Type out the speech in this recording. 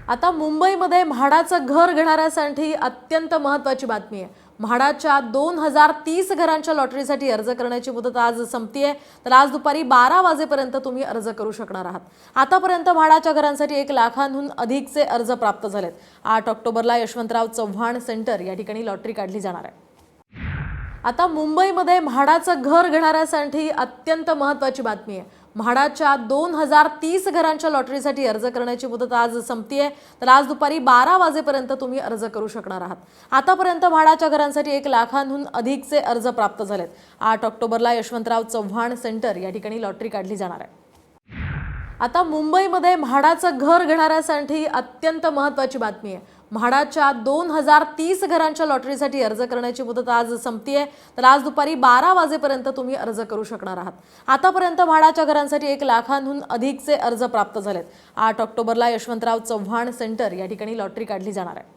आता मुंबईमध्ये म्हाडाचं घर घेणाऱ्यांसाठी अत्यंत महत्त्वाची बातमी आहे। म्हाडाच्या 2030 घरांच्या लॉटरीसाठी अर्ज करण्याची मुदत आज संपतीये। तर आज दुपारी 12 वाजेपर्यंत तुम्ही अर्ज करू शकणार आहात। आतापर्यंत म्हाडाच्या घरांसाठी 1 लाखांहून अधिकचे अर्ज प्राप्त झालेत। 8 ऑक्टोबरला यशवंतराव चव्हाण सेंटर या ठिकाणी लॉटरी काढली जाणार आहे। आता मुंबईमध्ये म्हाडाचं घर घेणाऱ्यांसाठी अत्यंत महत्त्वाची बातमी आहे। म्हाडाच्या 2030 घरांच्या लॉटरीसाठी अर्ज करण्याची मुदत आज संपतीये। तर आज दुपारी 12 वाजेपर्यंत तुम्ही अर्ज करू शकणार आहात। आतापर्यंत म्हाडाच्या घरांसाठी 1 लाखांहून अधिकचे अर्ज प्राप्त झालेत। 8 ऑक्टोबरला यशवंतराव चव्हाण सेंटर या ठिकाणी लॉटरी काढली जाणार आहे। आता मुंबईमध्ये म्हाडाचं घर घेणाऱ्यांसाठी अत्यंत महत्त्वाची बातमी आहे। म्हाडाच्या 2030 घरांच्या लॉटरीसाठी अर्ज करण्याची मुदत आज संपतीये। तर आज दुपारी 12 वाजेपर्यंत तुम्ही अर्ज करू शकणार आहात। आतापर्यंत म्हाडाच्या घरांसाठी 1 लाखांहून अधिकचे अर्ज प्राप्त झालेत। 8 ऑक्टोबरला यशवंतराव चव्हाण सेंटर या ठिकाणी लॉटरी काढली जाणार आहे।